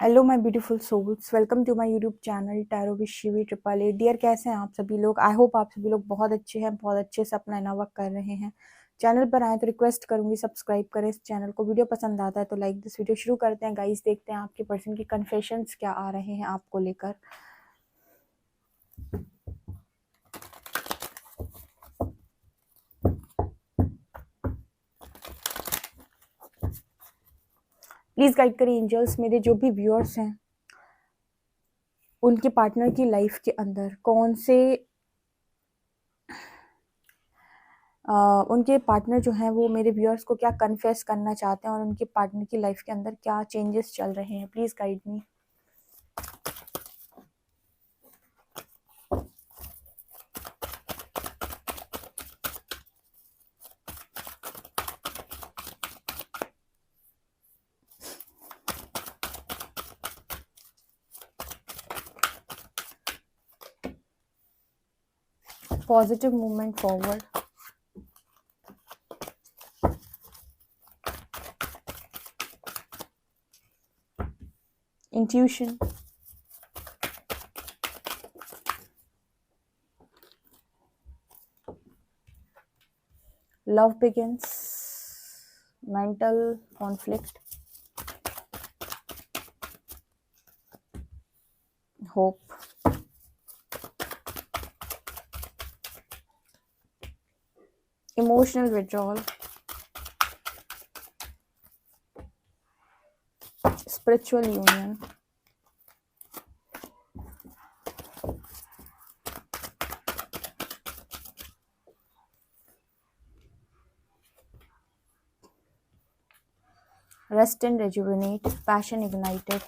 Hello my beautiful souls, welcome to my YouTube channel tarot with Shivi triple A. Dear, कैसे हैं आप सभी लोग? आई होप आप सभी लोग बहुत अच्छे हैं, बहुत अच्छे से अपना इनर वर्क कर रहे हैं। चैनल पर आए तो रिक्वेस्ट करूंगी सब्सक्राइब करें इस चैनल को। वीडियो पसंद आता है तो लाइक दिस वीडियो। शुरू करते हैं गाइस, देखते हैं आपके पर्सन की कन्फेशंस क्या आ रहे हैं आपको लेकर। प्लीज गाइड करें एंजल्स, मेरे जो भी व्यूअर्स हैं उनके पार्टनर की लाइफ के अंदर कौन से उनके पार्टनर जो हैं वो मेरे व्यूअर्स को क्या कन्फेस करना चाहते हैं और उनके पार्टनर की लाइफ के अंदर क्या चेंजेस चल रहे हैं। Please guide me. Positive movement forward. Intuition. Love begins. Mental conflict. Hope. Emotional withdrawal. Spiritual union. Rest and rejuvenate. Passion ignited.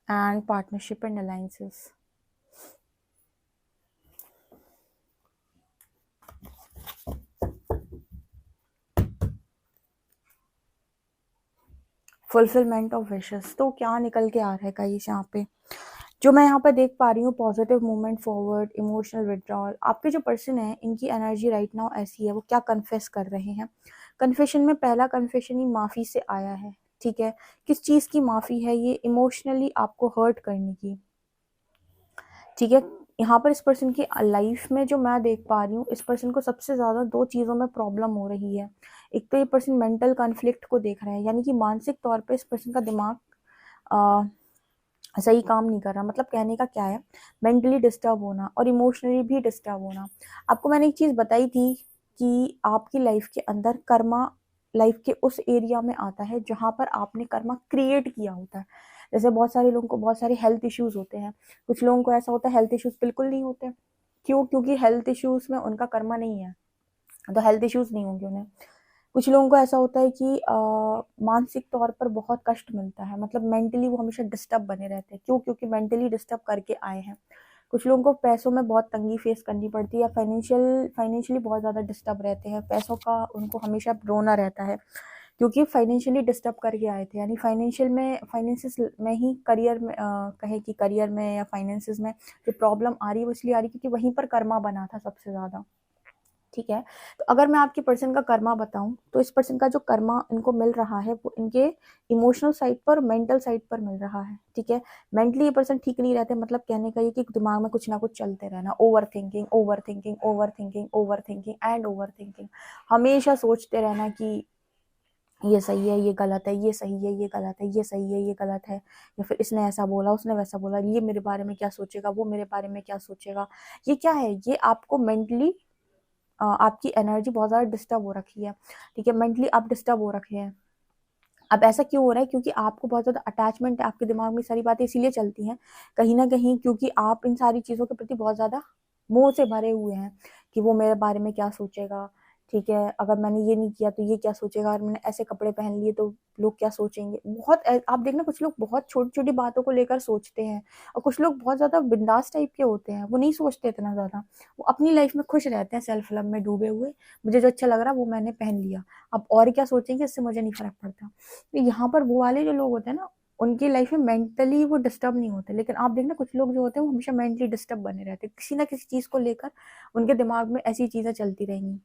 And partnership and alliances. Fulfilment of wishes. तो क्या निकल के आ रहा है गाइस यहाँ पे? जो मैं यहाँ पर देख पा रही हूँ, positive movement forward, emotional withdrawal. आपके जो पर्सन है इनकी एनर्जी राइट नाउ ऐसी है, वो क्या कन्फेस कर रहे हैं। कन्फेशन में पहला कन्फेशन ही माफ़ी से आया है। ठीक है, किस चीज़ की माफ़ी है? ये इमोशनली आपको हर्ट करने की। ठीक है, यहाँ पर इस पर्सन की लाइफ में जो मैं देख पा रही हूँ, इस पर्सन को सबसे ज़्यादा दो चीज़ों में प्रॉब्लम हो रही है। एक तो ये पर्सन मेंटल कॉन्फ्लिक्ट को देख रहा है, यानी कि मानसिक तौर पे इस पर्सन का दिमाग सही काम नहीं कर रहा। मतलब कहने का क्या है, मेंटली डिस्टर्ब होना और इमोशनली भी डिस्टर्ब होना। आपको मैंने एक चीज़ बताई थी कि आपकी लाइफ के अंदर कर्मा लाइफ के उस एरिया में आता है जहाँ पर आपने कर्मा क्रिएट किया होता है। जैसे बहुत सारे लोगों को बहुत सारे हेल्थ इश्यूज होते हैं, कुछ लोगों को ऐसा होता है हेल्थ इश्यूज बिल्कुल नहीं होते। क्यों? क्योंकि हेल्थ इश्यूज में उनका कर्मा नहीं है, तो हेल्थ इश्यूज नहीं होंगे उन्हें। कुछ लोगों को ऐसा होता है कि मानसिक तौर पर बहुत कष्ट मिलता है, मतलब मेंटली वो हमेशा डिस्टर्ब बने रहते हैं। क्यों? क्योंकि मेंटली डिस्टर्ब करके आए हैं। कुछ लोगों को पैसों में बहुत तंगी फेस करनी पड़ती है, या फाइनेंशियली बहुत ज़्यादा डिस्टर्ब रहते हैं। पैसों का उनको हमेशा रोना रहता है क्योंकि फाइनेंशियली डिस्टर्ब करके आए थे। यानी फाइनेंसिस में ही करियर में कहे कि करियर में या फाइनेंसिस में जो प्रॉब्लम आ रही है वो इसलिए आ रही है क्योंकि वहीं पर कर्मा बना था सबसे ज़्यादा। ठीक है, तो अगर मैं आपके पर्सन का कर्मा बताऊं तो इस पर्सन का जो कर्मा इनको मिल रहा है वो इनके इमोशनल साइड पर, मेंटल साइड पर मिल रहा है। ठीक है, मेंटली ये पर्सन ठीक नहीं रहते। मतलब कहने का ये कि दिमाग में कुछ ना कुछ चलते रहना, over thinking, over thinking, over thinking, over thinking and over thinking. हमेशा सोचते रहना कि ये सही है, ये गलत है, ये सही है, ये गलत है, ये सही है, ये गलत है, या फिर इसने ऐसा बोला, उसने वैसा बोला, ये मेरे बारे में क्या सोचेगा, वो मेरे बारे में क्या सोचेगा। ये क्या है? ये आपको मेंटली आपकी एनर्जी बहुत ज़्यादा डिस्टर्ब हो रखी है। ठीक है, मेंटली आप डिस्टर्ब हो रखे हैं। अब ऐसा क्यों हो रहा है? क्योंकि आपको बहुत ज़्यादा अटैचमेंट है, आपके दिमाग में सारी बातें इसीलिए चलती हैं कहीं ना कहीं, क्योंकि आप इन सारी चीज़ों के प्रति बहुत ज़्यादा मोह से भरे हुए हैं कि वो मेरे बारे में क्या सोचेगा। ठीक है, अगर मैंने ये नहीं किया तो ये क्या सोचेगा, अगर मैंने ऐसे कपड़े पहन लिए तो लोग क्या सोचेंगे। बहुत आप देखना, कुछ लोग बहुत छोटी छोटी बातों को लेकर सोचते हैं, और कुछ लोग बहुत ज़्यादा बिंदास टाइप के होते हैं, वो नहीं सोचते इतना ज़्यादा। वो अपनी लाइफ में खुश रहते हैं, सेल्फ लव में डूबे हुए। मुझे जो अच्छा लग रहा है वो मैंने पहन लिया, अब और क्या सोचेंगे इससे मुझे नहीं फर्क पड़ता। तो यहाँ पर वो वाले जो लोग होते हैं ना, उनकी लाइफ में मेंटली वो डिस्टर्ब नहीं होते। लेकिन आप देखना, कुछ लोग जो होते हैं वो हमेशा मेंटली डिस्टर्ब बने रहते हैं, किसी ना किसी चीज़ को लेकर उनके दिमाग में ऐसी चीज़ें चलती रहेंगी।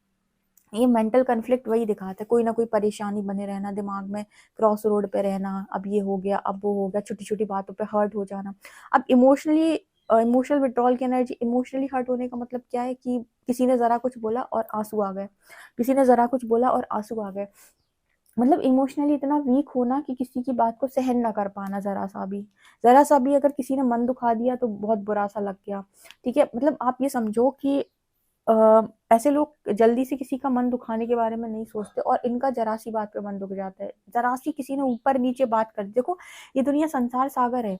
ये मेंटल कन्फ्लिक्ट वही दिखाता है, कोई ना कोई परेशानी बने रहना दिमाग में, क्रॉस रोड पे रहना, अब ये हो गया, अब वो हो गया, छोटी-छोटी बातों पे हर्ट हो जाना। अब इमोशनल विथड्रॉल की एनर्जी, इमोशनली हर्ट होने का मतलब क्या है कि किसी ने ज़रा कुछ बोला और आँसू आ गए, किसी ने ज़रा कुछ बोला और आँसू आ गए। मतलब इमोशनली इतना वीक होना कि किसी की बात को सहन ना कर पाना ज़रा सा भी अगर किसी ने मन दुखा दिया तो बहुत बुरा सा लग गया, ठीक है? मतलब आप ये समझो कि ऐसे लोग जल्दी से किसी का मन दुखाने के बारे में नहीं सोचते और इनका ज़रा-सी बात पे मन दुख जाता है। ज़रा-सी किसी ने ऊपर-नीचे बात कर दी, देखो ये दुनिया संसार सागर है,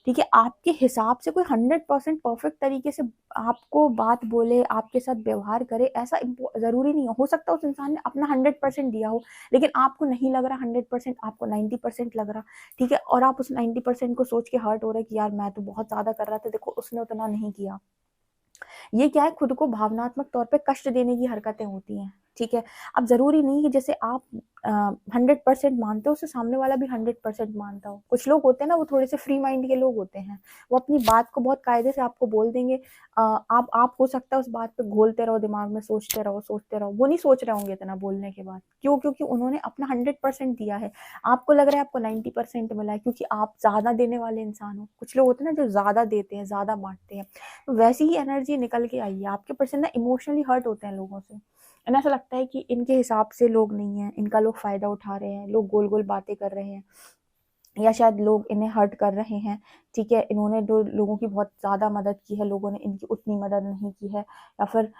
ठीक है? आपके हिसाब से कोई 100% परफेक्ट तरीके से आपको बात बोले, आपके साथ व्यवहार करे, ऐसा ज़रूरी नहीं है। हो सकता है उस इंसान ने अपना 100% दिया हो, लेकिन आपको नहीं लग रहा 100%, आपको 90% लग रहा, ठीक है? और आप उस 90% को सोच के हर्ट हो रहे कि यार मैं तो बहुत ज़्यादा कर रहा था, देखो उसने उतना नहीं किया। ये क्या है, खुद को भावनात्मक तौर पे कष्ट देने की हरकतें होती हैं, ठीक है? अब ज़रूरी नहीं कि जैसे आप 100% मानते हो, उससे सामने वाला भी 100% मानता हो। कुछ लोग होते हैं ना, वो थोड़े से फ्री माइंड के लोग होते हैं। वो अपनी बात को बहुत कायदे से आपको बोल देंगे। आप हो सकता है उस बात पे घोलते रहो, दिमाग में सोचते रहो। वो नहीं सोच रहे होंगे इतना बोलने के बाद। क्यों? क्योंकि उन्होंने अपना 100% दिया है। आपको लग रहा है आपको 90% मिला है क्योंकि आप ज़्यादा देने वाले इंसान हो। कुछ लोग होते हैं ना जो ज़्यादा देते हैं, ज़्यादा बाँटते हैं। वैसी ही एनर्जी निकल के आई है आपके पर्सन ना, इमोशनली हर्ट होते हैं लोगों से, एंड ऐसा लगता है कि इनके हिसाब से लोग नहीं है, इनका लोग फायदा उठा रहे हैं, लोग गोल गोल बातें कर रहे हैं, या शायद लोग इन्हें हर्ट कर रहे हैं, ठीक है? इन्होंने जो लोगों की बहुत ज़्यादा मदद की है, लोगों ने इनकी उतनी मदद नहीं की है, या फिर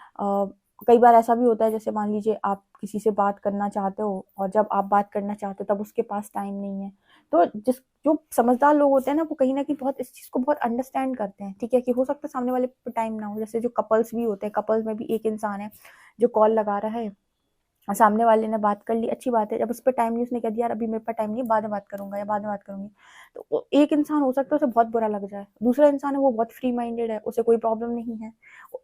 कई बार ऐसा भी होता है, जैसे मान लीजिए आप किसी से बात करना चाहते हो और जब आप बात करना चाहते हो तब उसके पास टाइम नहीं है। तो जो समझदार लोग होते हैं ना, वो कहीं न कहीं बहुत इस चीज़ को बहुत अंडरस्टैंड करते हैं, ठीक है? कि हो सकता है सामने वाले पे टाइम ना हो, जैसे जो कपल्स भी होते हैं, कपल्स में भी एक इंसान है जो कॉल लगा रहा है, सामने वाले ने बात कर ली, अच्छी बात है। जब उस पे टाइम नहीं, उसने कह दिया यार अभी मेरे पास टाइम नहीं है, बाद में बात करूँगा या बाद में बात करूँगी। तो वो एक इंसान हो सकता है उसे बहुत बुरा लग जाए। दूसरा इंसान है वो बहुत फ्री माइंडेड है, उसे कोई प्रॉब्लम नहीं है।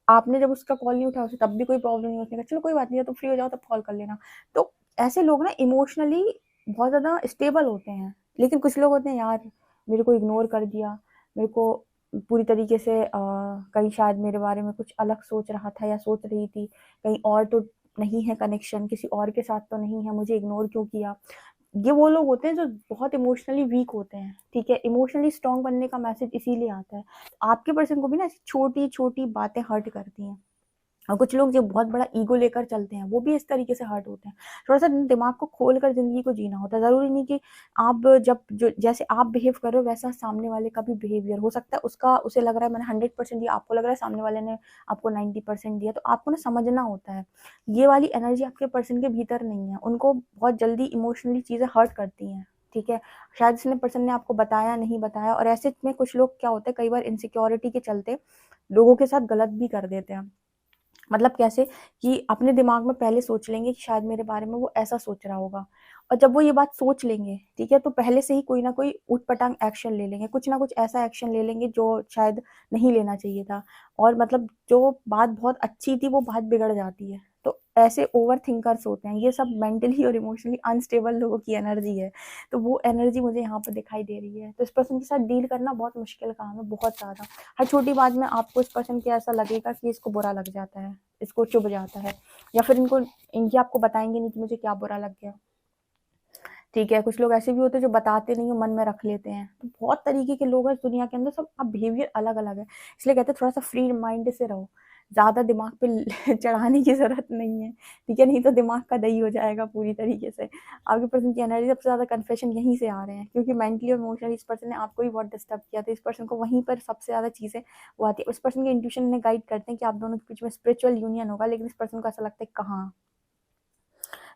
आपने जब उसका कॉल नहीं उठाया उसे तब भी कोई प्रॉब्लम नहीं है, उसने कहा चलो कोई बात नहीं है, तुम फ्री हो जाओ तब कॉल कर लेना। तो ऐसे लोग ना इमोशनली बहुत ज़्यादा स्टेबल होते हैं। लेकिन कुछ लोग होते हैं यार मेरे को इग्नोर कर दिया, मेरे को पूरी तरीके से कहीं शायद मेरे बारे में कुछ अलग सोच रहा था या सोच रही थी, कहीं और तो नहीं है कनेक्शन, किसी और के साथ तो नहीं है, मुझे इग्नोर क्यों किया? ये वो लोग होते हैं जो बहुत इमोशनली वीक होते हैं, ठीक है? इमोशनली स्ट्रॉन्ग बनने का मैसेज इसीलिए आता है। आपके पर्सन को भी ना ऐसी छोटी-छोटी बातें हर्ट करती हैं। और कुछ लोग जो बहुत बड़ा ईगो लेकर चलते हैं, वो भी इस तरीके से हर्ट होते हैं। थोड़ा-सा दिमाग को खोल कर ज़िंदगी को जीना होता है। ज़रूरी नहीं कि आप जब जो जैसे आप बिहेव कर रहे हो वैसा सामने वाले का भी बिहेवियर हो सकता है, उसका उसे लग रहा है मैंने 100% दिया, आपको लग रहा है सामने वाले ने आपको 90% दिया, तो आपको ना समझना होता है। ये वाली एनर्जी आपके पर्सन के भीतर नहीं है, उनको बहुत जल्दी इमोशनली चीज़ें हर्ट करती हैं, ठीक है? शायद इसने पर्सन ने आपको बताया, नहीं बताया, और ऐसे में कुछ लोग क्या होता है, कई बार इनसिक्योरिटी के चलते लोगों के साथ गलत भी कर देते हैं। मतलब कैसे कि अपने दिमाग में पहले सोच लेंगे कि शायद मेरे बारे में वो ऐसा सोच रहा होगा, और जब वो ये बात सोच लेंगे, ठीक है, तो पहले से ही कोई ना कोई ऊट-पटांग एक्शन ले लेंगे, कुछ ना कुछ ऐसा एक्शन ले लेंगे जो शायद नहीं लेना चाहिए था, और मतलब जो बात बहुत अच्छी थी वो बात बिगड़ जाती है। तो ऐसे ओवर थिंकर्स होते हैं, ये सब मेंटली और इमोशनली अनस्टेबल लोगों की एनर्जी है। तो वो एनर्जी मुझे यहाँ पे दिखाई दे रही है। तो इस पर्सन के साथ डील करना बहुत मुश्किल काम है, बहुत ज़्यादा। हर छोटी बात में आपको इस पर्सन के ऐसा लगेगा कि इसको बुरा लग जाता है, इसको चुभ जाता है, या फिर इनकी आपको बताएँगे नहीं कि मुझे क्या बुरा लग गया, ठीक है? कुछ लोग ऐसे भी होते हैं जो बताते नहीं हैं, मन में रख लेते हैं। तो बहुत तरीके के लोग हैं इस दुनिया के अंदर, सबका बिहेवियर अलग-अलग है। इसलिए कहते हैं थोड़ा-सा फ्री माइंड से रहो, ज़्यादा दिमाग पे चढ़ाने की ज़रूरत नहीं है, ठीक है? नहीं तो दिमाग का दही हो जाएगा पूरी तरीके से। आपके पर्सन की एनर्जी सबसे ज़्यादा कन्फेशन यहीं से आ रहे हैं, क्योंकि मेंटली और इमोशनली इस पर्सन ने आपको भी बहुत डिस्टर्ब किया, तो इस पर्सन को वहीं पर सबसे ज़्यादा चीज़ें वो आती है। उस पर्सन के इंट्यूशन इन्हें गाइड करते हैं कि आप दोनों के बीच में स्पिरिचुअल यूनियन होगा, लेकिन इस पर्सन को ऐसा लगता है कहाँ?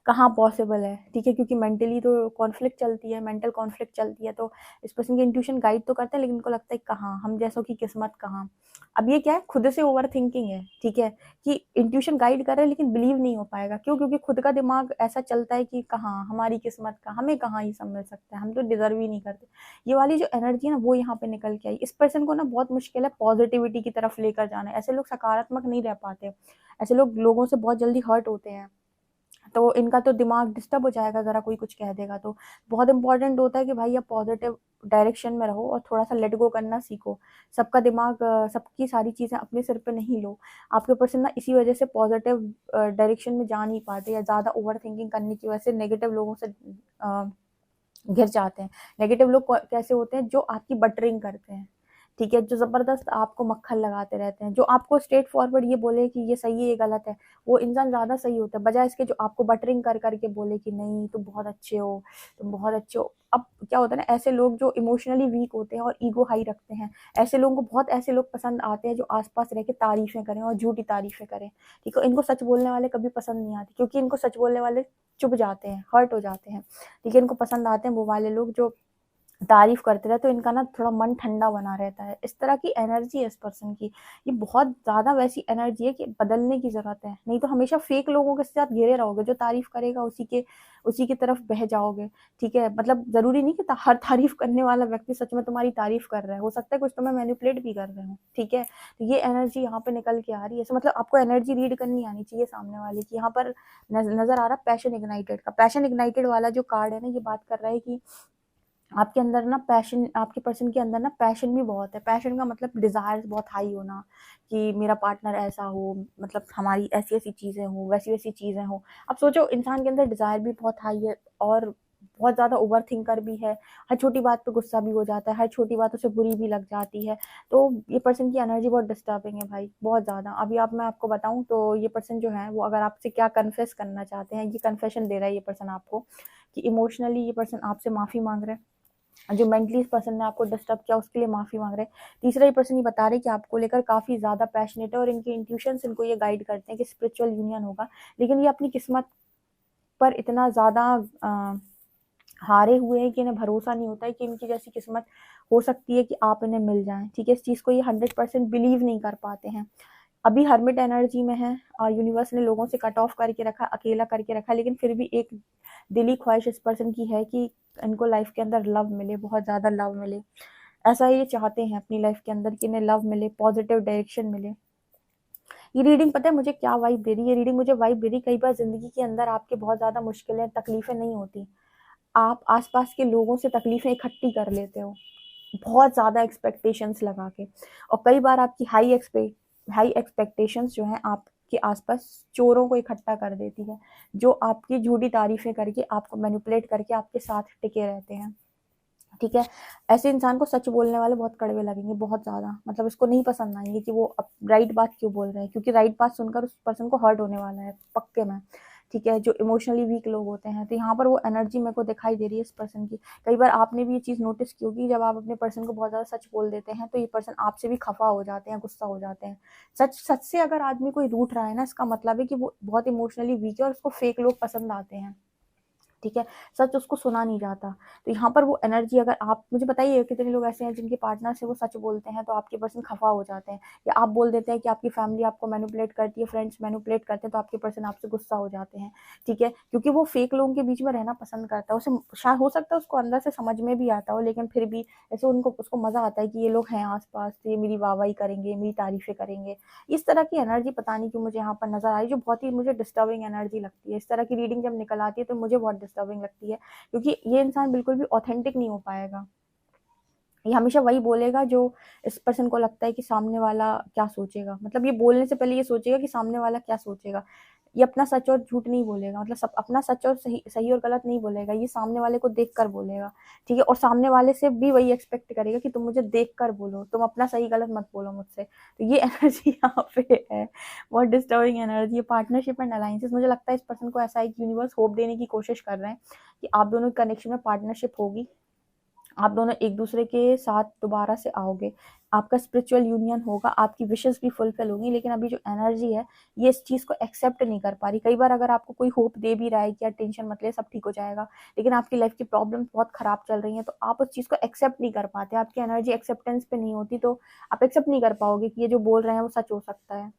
कहाँ पॉसिबल है, ठीक है? क्योंकि मेंटली तो कॉन्फ्लिक्ट चलती है, मेंटल कॉन्फ्लिक्ट चलती है, तो इस पर्सन की इंट्यूशन गाइड तो करता है, लेकिन उनको लगता है कहाँ, हम जैसों की किस्मत कहाँ। अब ये क्या है, खुद से ओवरथिंकिंग है, ठीक है? कि इंट्यूशन गाइड कर रहा है लेकिन बिलीव नहीं हो पाएगा, क्यों? क्योंकि खुद का दिमाग ऐसा चलता है कि कहाँ हमारी किस्मत का, हमें कहाँ ये सब मिल सकता है, हम तो डिजर्व ही नहीं करते। ये वाली जो एनर्जी है ना, वो यहाँ पे निकल के आई। इस पर्सन को ना बहुत मुश्किल है पॉजिटिविटी की तरफ लेकर जाना, ऐसे लोग सकारात्मक नहीं रह पाते, ऐसे लोग लोगों से बहुत जल्दी हर्ट होते हैं। तो इनका तो दिमाग डिस्टर्ब हो जाएगा ज़रा कोई कुछ कह देगा तो। बहुत इंपॉर्टेंट होता है कि भाई आप पॉजिटिव डायरेक्शन में रहो और थोड़ा सा लेट गो करना सीखो। सबका दिमाग सबकी सारी चीज़ें अपने सिर पे नहीं लो। आपके पर्सन ना इसी वजह से पॉजिटिव डायरेक्शन में जा नहीं पाते या ज़्यादा ओवर थिंकिंग करने की वजह से नेगेटिव लोगों से घिर जाते हैं। नेगेटिव लोग कैसे होते हैं, जो आपकी बटरिंग करते हैं, ठीक है, जो ज़बरदस्त आपको मक्खन लगाते रहते हैं, जो आपको स्ट्रेट फॉरवर्ड ये बोले कि ये सही है ये गलत है, वो इंसान ज़्यादा सही होता है बजाय इसके जो आपको बटरिंग कर करके बोले कि नहीं तुम बहुत अच्छे हो, तुम बहुत अच्छे हो। अब क्या होता है ना, ऐसे लोग जो इमोशनली वीक होते हैं और ईगो हाई रखते हैं, ऐसे लोगों को बहुत ऐसे लोग पसंद आते हैं जो आसपास रह के तारीफें करें और झूठी तारीफें करें, ठीक है। इनको सच बोलने वाले कभी पसंद नहीं आते क्योंकि इनको सच बोलने वाले चुभ जाते हैं, हर्ट हो जाते हैं, ठीक है। इनको पसंद आते हैं वो वाले लोग जो तारीफ करते रहे, तो इनका ना थोड़ा मन ठंडा बना रहता है। इस तरह की एनर्जी है इस पर्सन की, ये बहुत ज़्यादा वैसी एनर्जी है कि बदलने की ज़रूरत है, नहीं तो हमेशा फेक लोगों के साथ घिरे रहोगे, जो तारीफ करेगा उसी की तरफ बह जाओगे, ठीक है। मतलब ज़रूरी नहीं कि हर तारीफ करने वाला व्यक्ति सच में तुम्हारी तारीफ कर रहा है, हो सकता है कुछ तुम्हें मैनिपुलेट भी कर रहे हो, ठीक है। तो ये एनर्जी यहाँ पे निकल के आ रही है, तो मतलब आपको एनर्जी रीड करनी आनी चाहिए सामने वाले की। यहाँ पर नज़र आ रहा पैशन इग्नाइटेड का, पैशन इग्नाइटेड वाला जो कार्ड है ना, ये बात कर रहा है कि आपके अंदर ना पैशन, आपके पर्सन के अंदर ना पैशन भी बहुत है। पैशन का मतलब डिज़ायर्स बहुत हाई होना कि मेरा पार्टनर ऐसा हो, मतलब हमारी ऐसी-ऐसी चीज़ें हों, वैसी-वैसी चीज़ें हों। अब सोचो इंसान के अंदर डिज़ायर भी बहुत हाई है और बहुत ज़्यादा ओवर थिंकर भी है। हर छोटी बात पे गुस्सा भी हो जाता है, हर छोटी बात उसे बुरी भी लग जाती है। तो ये पर्सन की एनर्जी बहुत डिस्टर्बिंग है भाई, बहुत ज़्यादा। अभी मैं आपको बताऊँ तो ये पर्सन जो है वो अगर आपसे क्या कन्फेस करना चाहते हैं, ये कन्फेशन दे रहा है ये पर्सन आपको कि इमोशनली ये पर्सन आपसे माफ़ी माँग रहा है। जो मेंटली इस पर्सन ने आपको डिस्टर्ब किया उसके लिए माफ़ी मांग रहे हैं। तीसरा ये पर्सन ये बता रहे हैं कि आपको लेकर काफ़ी ज़्यादा पैशनेट है और इनके इंट्यूशंस इनको ये गाइड करते हैं कि स्पिरिचुअल यूनियन होगा। लेकिन ये अपनी किस्मत पर इतना ज़्यादा हारे हुए हैं कि इन्हें भरोसा नहीं होता है कि इनकी जैसी किस्मत हो सकती है कि आप इन्हें मिल जाएँ, ठीक है। इस चीज़ को ये 100% बिलीव नहीं कर पाते हैं। अभी हर्मिट एनर्जी में है और यूनिवर्स ने लोगों से कट ऑफ करके रखा, अकेला करके रखा, लेकिन फिर भी एक दिली ख्वाहिश इस पर्सन की है कि इनको लाइफ के अंदर लव मिले, बहुत ज़्यादा लव मिले। ऐसा ये चाहते हैं अपनी लाइफ के अंदर कि इन्हें लव मिले, पॉजिटिव डायरेक्शन मिले। ये रीडिंग पता है मुझे क्या वाइब दे रही है? ये रीडिंग मुझे वाइब दे रही है, कई बार ज़िंदगी के अंदर आपके बहुत ज़्यादा मुश्किलें, तकलीफ़ें नहीं होती। आप आस-पास के लोगों से तकलीफ़ें इकट्ठी कर लेते हो, बहुत ज़्यादा एक्सपेक्टेशंस लगा के, और कई बार आपकी हाई एक्सपेक्टेशंस जो हैं आपके आस-पास चोरों को इकट्ठा कर देती है, जो आपकी झूठी तारीफ़ें करके, आपको मैनिपुलेट करके आपके साथ टिके रहते हैं, ठीक है। ऐसे इंसान को सच बोलने वाले बहुत कड़वे लगेंगे, बहुत ज़्यादा, मतलब उसको नहीं पसंद आएँगे कि वो राइट बात क्यों बोल रहे हैं, क्योंकि राइट बात सुनकर उस पर्सन को हर्ट होने वाला है, पक्के में, ठीक है। जो इमोशनली वीक लोग होते हैं, तो यहाँ पर वो एनर्जी मेरे को दिखाई दे रही है इस पर्सन की। कई बार आपने भी ये चीज़ नोटिस की होगी, जब आप अपने पर्सन को बहुत ज़्यादा सच बोल देते हैं, तो ये पर्सन आपसे भी खफ़ा हो जाते हैं, गुस्सा हो जाते हैं। सच से अगर आदमी कोई रूठ रहा है ना, इसका मतलब है कि वो बहुत इमोशनली वीक है और उसको फेक लोग पसंद आते हैं, ठीक है। सच उसको सुना नहीं जाता। तो यहाँ पर वो एनर्जी, अगर आप मुझे बताइए कितने लोग ऐसे हैं जिनके पार्टनर से वो सच बोलते हैं तो आपके पर्सन खफ़ा हो जाते हैं, या आप बोल देते हैं कि आपकी फैमिली आपको मैनिपुलेट करती है, फ्रेंड्स मैनिपुलेट करते हैं, तो आपके पर्सन आपसे गुस्सा हो जाते हैं, ठीक है। क्योंकि वो फेक लोगों के बीच में रहना पसंद करता है। उसे शायद हो सकता है उसको अंदर से समझ में भी आता हो, लेकिन फिर भी ऐसे उसको मज़ा आता है कि ये लोग हैं आस-पास, तो ये मेरी वाहवाही करेंगे, मेरी तारीफ़ें करेंगे। इस तरह की एनर्जी पता नहीं क्यों मुझे यहाँ पर नज़र आई, जो बहुत ही मुझे डिस्टर्बिंग एनर्जी लगती है। इस तरह की रीडिंग जब निकल आती है तो मुझे बहुत डिस्टर्बिंग लगती है, क्योंकि ये इंसान बिल्कुल भी ऑथेंटिक नहीं हो पाएगा। ये हमेशा वही बोलेगा जो इस पर्सन को लगता है कि सामने वाला क्या सोचेगा। मतलब ये बोलने से पहले ये सोचेगा कि सामने वाला क्या सोचेगा। ये अपना सच और झूठ नहीं बोलेगा, मतलब सब अपना सच और सही सही और गलत नहीं बोलेगा, ये सामने वाले को देख कर बोलेगा, ठीक है? और सामने वाले से भी वही एक्सपेक्ट करेगा कि तुम मुझे देख कर बोलो, तुम अपना सही गलत मत बोलो मुझसे। तो ये एनर्जी यहाँ पे है, बहुत डिस्टर्बिंग एनर्जी है। पार्टनरशिप एंड अलायंसेस, मुझे लगता है इस पर्सन को ऐसा है कि यूनिवर्स होप देने की कोशिश कर रहे हैं कि आप दोनों के कनेक्शन में पार्टनरशिप होगी। आप दोनों एक-दूसरे के साथ दोबारा से आओगे, आपका स्पिरिचुअल यूनियन होगा, आपकी विशेज़ भी फुलफ़िल होंगी, लेकिन अभी जो एनर्जी है, ये इस चीज़ को एक्सेप्ट नहीं कर पा रही। कई बार अगर आपको कोई होप दे भी रहा है कि यार टेंशन मत ले, सब ठीक हो जाएगा, लेकिन आपकी लाइफ़ की प्रॉब्लम्स बहुत ख़राब चल रही हैं, तो आप उस चीज़ को एक्सेप्ट नहीं कर पाते, आपकी एनर्जी एक्सेप्टेंस पे नहीं होती, तो आप एक्सेप्ट नहीं कर पाओगे कि ये जो बोल रहे हैं, वो सच हो सकता है,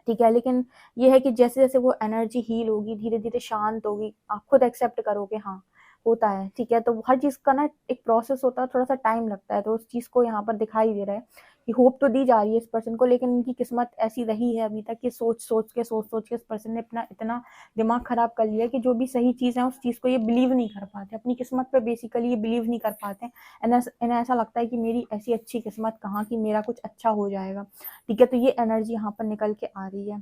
ठीक है। लेकिन ये है कि जैसे-जैसे वो एनर्जी हील होगी, धीरे-धीरे शांत होगी, आप खुद एक्सेप्ट करोगे, हाँ, होता है, ठीक है। तो हर चीज़ का ना एक प्रोसेस होता है, थोड़ा-सा टाइम लगता है, तो उस चीज़ को यहाँ पर दिखाई दे रहा है कि होप तो दी जा रही है इस पर्सन को, लेकिन इनकी किस्मत ऐसी रही है अभी तक कि सोच सोच के इस पर्सन ने अपना इतना दिमाग खराब कर लिया कि जो भी सही चीज़ है उस चीज़ को ये बिलीव नहीं कर पाते, अपनी किस्मत पे बेसिकली ये बिलीव नहीं कर पाते। इन्हें ऐसा लगता है कि मेरी ऐसी अच्छी किस्मत कहाँ की, मेरा कुछ अच्छा हो जाएगा। ठीक है, तो ये एनर्जी यहाँ पर निकल के आ रही है।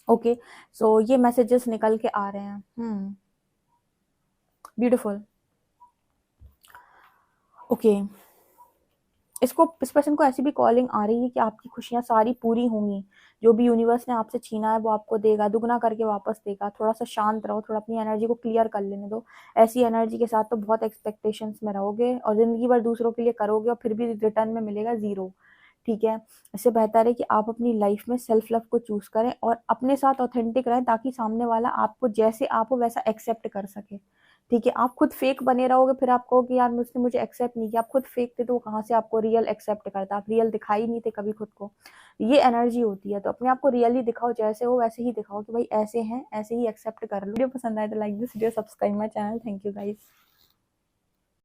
ओके, सो ये मैसेजेस निकल के आ रहे हैं। ब्यूटीफुल। ओके, इस पर्सन को ऐसी भी कॉलिंग आ रही है कि आपकी खुशियां सारी पूरी होंगी, जो भी यूनिवर्स ने आपसे छीना है वो आपको देगा, दुगना करके वापस देगा। थोड़ा सा शांत रहो, थोड़ा अपनी एनर्जी को क्लियर कर लेने दो। ऐसी एनर्जी के साथ तो बहुत एक्सपेक्टेशंस में रहोगे और जिंदगी भर दूसरों के लिए करोगे और फिर भी रिटर्न में मिलेगा जीरो। ठीक है, इससे बेहतर है कि आप अपनी लाइफ में सेल्फ लव को चूज करें और अपने साथ ऑथेंटिक रहें, ताकि सामने वाला आपको जैसे आप हो वैसा एक्सेप्ट कर सके। ठीक है, आप खुद फेक बने रहोगे, फिर आप कहोगे यार मुझसे मुझे एक्सेप्ट नहीं किया। आप खुद फेक थे तो वो कहाँ से आपको रियल एक्सेप्ट करता, आप रियल दिखाई नहीं थे कभी खुद को। ये एनर्जी होती है, तो अपने आप को रियली दिखाओ, जैसे हो वैसे ही दिखाओ कि भाई ऐसे हैं, ऐसे ही एक्सेप्ट कर लो। वीडियो पसंद आए तो like this video, subscribe my channel. Thank you guys.